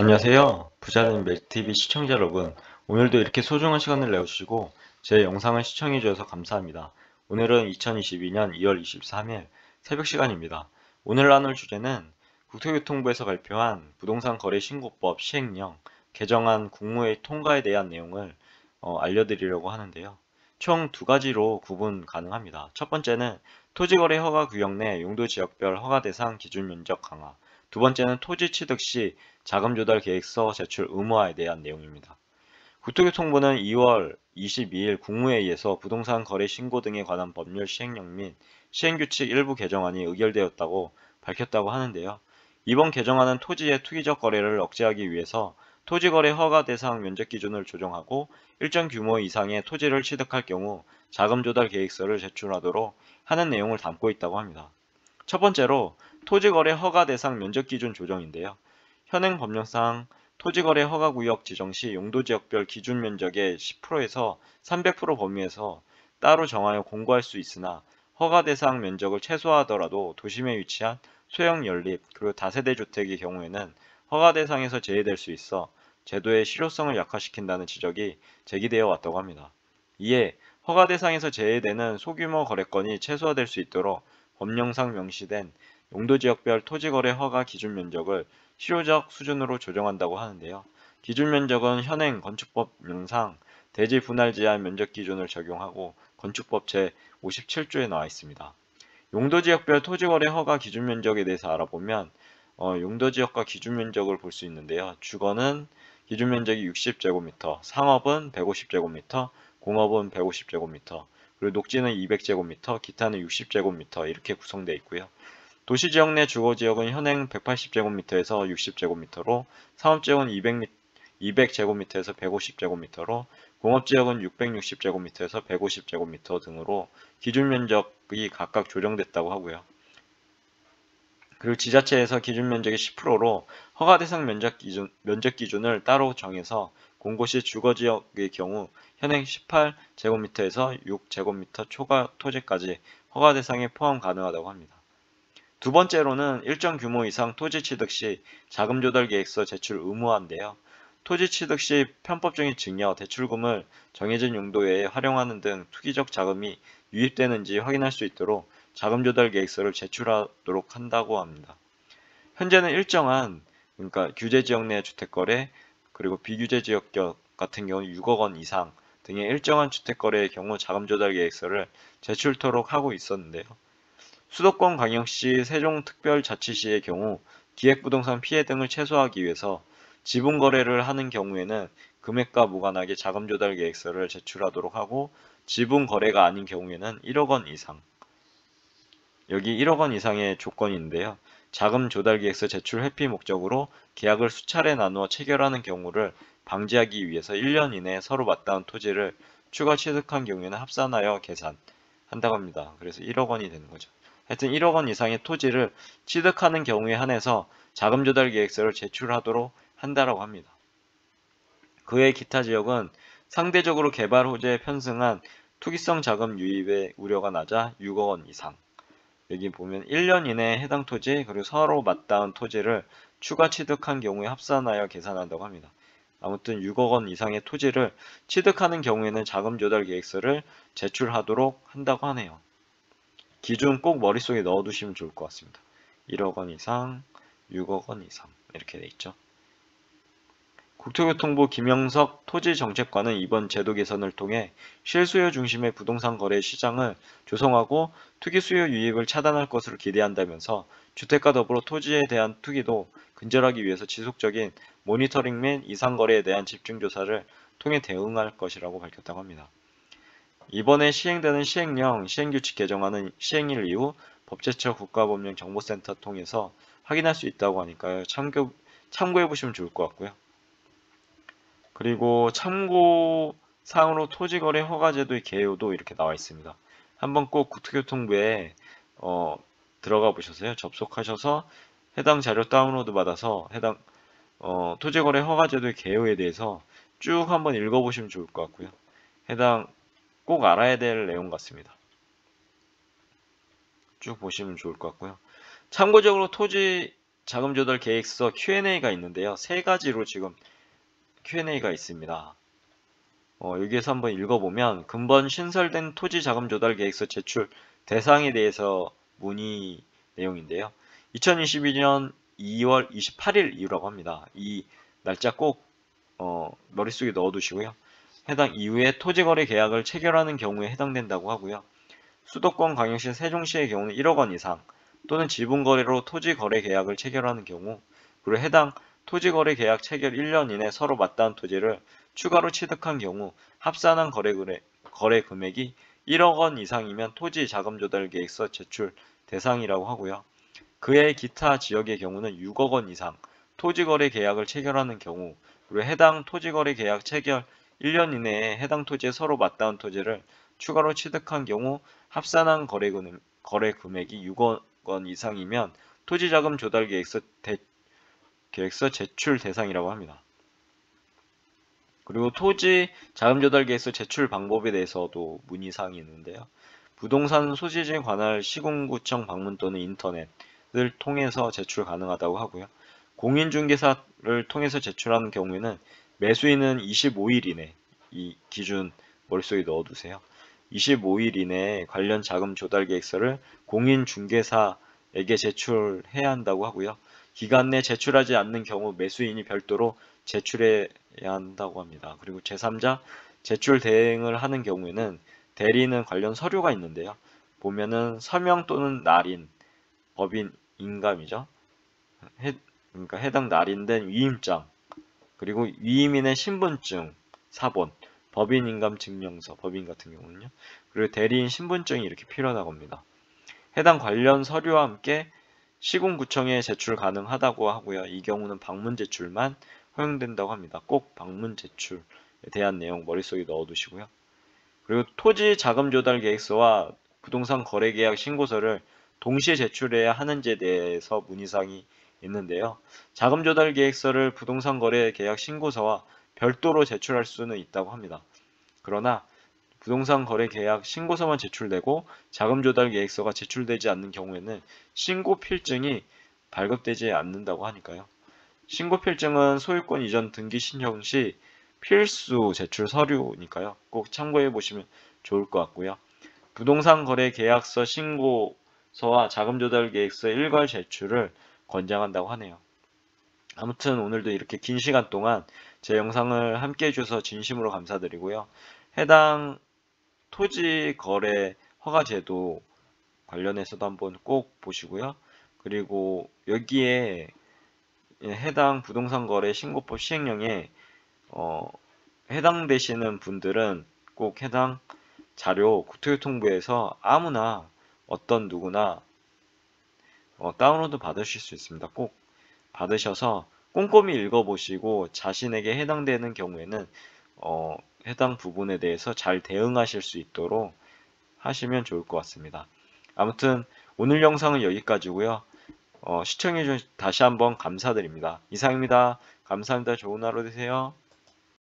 안녕하세요. 부자는 멜TV 시청자 여러분. 오늘도 이렇게 소중한 시간을 내어주시고 제 영상을 시청해 주셔서 감사합니다. 오늘은 2022년 2월 23일 새벽 시간입니다. 오늘 나눌 주제는 국토교통부에서 발표한 부동산 거래 신고법 시행령 개정안 국무회의 통과에 대한 내용을 알려드리려고 하는데요. 총 두 가지로 구분 가능합니다. 첫 번째는 토지거래 허가 구역 내 용도 지역별 허가 대상 기준 면적 강화. 두 번째는 토지 취득 시 자금 조달 계획서 제출 의무화에 대한 내용입니다. 국토교통부는 2월 22일 국무회의에서 부동산 거래 신고 등에 관한 법률 시행령 및 시행규칙 일부 개정안이 의결되었다고 밝혔다고 하는데요. 이번 개정안은 토지의 투기적 거래를 억제하기 위해서 토지거래 허가 대상 면적 기준을 조정하고 일정 규모 이상의 토지를 취득할 경우 자금 조달 계획서를 제출하도록 하는 내용을 담고 있다고 합니다. 첫 번째로 토지거래 허가 대상 면적 기준 조정인데요. 현행 법령상 토지거래 허가구역 지정 시 용도지역별 기준 면적의 10%에서 300% 범위에서 따로 정하여 공고할 수 있으나 허가 대상 면적을 최소화하더라도 도심에 위치한 소형 연립 그리고 다세대 주택의 경우에는 허가 대상에서 제외될 수 있어 제도의 실효성을 약화시킨다는 지적이 제기되어 왔다고 합니다. 이에 허가 대상에서 제외되는 소규모 거래건이 최소화될 수 있도록 법령상 명시된 용도지역별 토지거래 허가 기준 면적을 실효적 수준으로 조정한다고 하는데요. 기준 면적은 현행 건축법령상 대지 분할 제한 면적 기준을 적용하고 건축법 제57조에 나와 있습니다. 용도지역별 토지거래 허가 기준 면적에 대해서 알아보면 용도지역과 기준 면적을 볼 수 있는데요. 주거는 기준 면적이 60제곱미터, 상업은 150제곱미터, 공업은 150제곱미터, 그리고 녹지는 200제곱미터, 기타는 60제곱미터 이렇게 구성되어 있고요. 도시지역 내 주거지역은 현행 180제곱미터에서 60제곱미터로, 상업지역은 200제곱미터에서 150제곱미터로, 공업지역은 660제곱미터에서 150제곱미터 등으로 기준 면적이 각각 조정됐다고 하고요. 그리고 지자체에서 기준 면적의 10%로 허가 대상 면적 기준을 따로 정해서 공고시 주거지역의 경우 현행 18제곱미터에서 6제곱미터 초과 토지까지 허가 대상에 포함 가능하다고 합니다. 두 번째로는 일정 규모 이상 토지 취득 시 자금 조달 계획서 제출 의무화인데요. 토지 취득 시 편법적인 증여, 대출금을 정해진 용도 외에 활용하는 등 투기적 자금이 유입되는지 확인할 수 있도록 자금 조달 계획서를 제출하도록 한다고 합니다. 현재는 일정한 그러니까 규제 지역 내 주택 거래 그리고 비규제 지역 같은 경우 6억 원 이상 등의 일정한 주택 거래의 경우 자금 조달 계획서를 제출토록 하고 있었는데요. 수도권 광역시 세종특별자치시의 경우 기획부동산 피해 등을 최소화하기 위해서 지분 거래를 하는 경우에는 금액과 무관하게 자금 조달 계획서를 제출하도록 하고 지분 거래가 아닌 경우에는 1억 원 이상 여기 1억 원 이상의 조건인데요. 자금 조달 계획서 제출 회피 목적으로 계약을 수차례 나누어 체결하는 경우를 방지하기 위해서 1년 이내에 서로 맞닿은 토지를 추가 취득한 경우에는 합산하여 계산한다고 합니다. 그래서 1억 원이 되는 거죠. 하여튼 1억 원 이상의 토지를 취득하는 경우에 한해서 자금 조달 계획서를 제출하도록 한다라고 합니다. 그외 기타 지역은 상대적으로 개발 호재에 편승한 투기성 자금 유입의 우려가 낮아 6억 원 이상. 여기 보면 1년 이내에 해당 토지 그리고 서로 맞닿은 토지를 추가 취득한 경우에 합산하여 계산한다고 합니다. 아무튼 6억 원 이상의 토지를 취득하는 경우에는 자금 조달 계획서를 제출하도록 한다고 하네요. 기준 꼭 머릿속에 넣어두시면 좋을 것 같습니다. 1억 원 이상, 6억 원 이상 이렇게 돼 있죠. 국토교통부 김영석 토지정책관은 이번 제도 개선을 통해 실수요 중심의 부동산 거래 시장을 조성하고 투기 수요 유입을 차단할 것으로 기대한다면서 주택과 더불어 토지에 대한 투기도 근절하기 위해서 지속적인 모니터링 및 이상거래에 대한 집중조사를 통해 대응할 것이라고 밝혔다고 합니다. 이번에 시행되는 시행령, 시행규칙 개정안은 시행일 이후 법제처 국가법령정보센터 통해서 확인할 수 있다고 하니까요. 참고해보시면 좋을 것 같고요. 그리고 참고사항으로 토지거래 허가제도의 개요도 이렇게 나와 있습니다. 한번 꼭 국토교통부에 들어가 보셔서요. 접속하셔서 해당 자료 다운로드 받아서 해당 토지거래 허가제도의 개요에 대해서 쭉 한번 읽어보시면 좋을 것 같고요. 해당 꼭 알아야 될 내용 같습니다. 쭉 보시면 좋을 것 같고요. 참고적으로 토지 자금 조달 계획서 Q&A가 있는데요. 세 가지로 지금 Q&A가 있습니다. 여기에서 한번 읽어보면 근본 신설된 토지 자금 조달 계획서 제출 대상에 대해서 문의 내용인데요. 2022년 2월 28일 이후라고 합니다. 이 날짜 꼭 머릿속에 넣어두시고요. 해당 이후에 토지거래 계약을 체결하는 경우에 해당된다고 하고요. 수도권 광역시 세종시의 경우는 1억 원 이상 또는 지분거래로 토지거래 계약을 체결하는 경우, 그리고 해당 토지거래 계약 체결 1년 이내 서로 맞닿은 토지를 추가로 취득한 경우 합산한 거래 금액이 1억 원 이상이면 토지 자금 조달 계획서 제출 대상이라고 하고요. 그의 기타 지역의 경우는 6억 원 이상 토지거래 계약을 체결하는 경우, 그리고 해당 토지거래 계약 체결 1년 이내에 해당 토지에 서로 맞닿은 토지를 추가로 취득한 경우 합산한 거래 금액이 6억 원 이상이면 토지자금 조달 계획서 제출 대상이라고 합니다. 그리고 토지 자금 조달 계획서 제출 방법에 대해서도 문의사항이 있는데요. 부동산 소지지 관할 시군구청 방문 또는 인터넷을 통해서 제출 가능하다고 하고요. 공인중개사를 통해서 제출하는 경우에는 매수인은 25일 이내, 이 기준 머릿속에 넣어두세요. 25일 이내에 관련 자금 조달 계획서를 공인중개사에게 제출해야 한다고 하고요. 기간 내 제출하지 않는 경우 매수인이 별도로 제출해야 한다고 합니다. 그리고 제3자 제출 대행을 하는 경우에는 대리는 관련 서류가 있는데요. 보면은 서명 또는 날인, 법인 인감이죠. 그러니까 해당 날인된 위임장, 그리고 위임인의 신분증, 사본, 법인 인감 증명서, 법인 같은 경우는요. 그리고 대리인 신분증이 이렇게 필요하다고 합니다. 해당 관련 서류와 함께 시군구청에 제출 가능하다고 하고요. 이 경우는 방문 제출만 허용된다고 합니다. 꼭 방문 제출에 대한 내용 머릿속에 넣어두시고요. 그리고 토지 자금 조달 계획서와 부동산 거래 계약 신고서를 동시에 제출해야 하는지에 대해서 문의사항이 있는데요. 자금 조달 계획서를 부동산 거래 계약 신고서와 별도로 제출할 수는 있다고 합니다. 그러나 부동산 거래 계약 신고서만 제출되고 자금 조달 계획서가 제출되지 않는 경우에는 신고 필증이 발급되지 않는다고 하니까요. 신고 필증은 소유권 이전 등기 신청 시 필수 제출 서류니까요. 꼭 참고해 보시면 좋을 것 같고요. 부동산 거래 계약서 신고서와 자금 조달 계획서 일괄 제출을 권장한다고 하네요. 아무튼 오늘도 이렇게 긴 시간 동안 제 영상을 함께 해주셔서 진심으로 감사드리고요. 해당 토지 거래 허가 제도 관련해서도 한번 꼭 보시고요. 그리고 여기에 해당 부동산 거래 신고법 시행령에 해당되시는 분들은 꼭 해당 자료 국토교통부에서 아무나 어떤 누구나 다운로드 받으실 수 있습니다. 꼭 받으셔서 꼼꼼히 읽어보시고 자신에게 해당되는 경우에는 해당 부분에 대해서 잘 대응하실 수 있도록 하시면 좋을 것 같습니다. 아무튼 오늘 영상은 여기까지고요. 시청해주셔서 다시 한번 감사드립니다. 이상입니다. 감사합니다. 좋은 하루 되세요.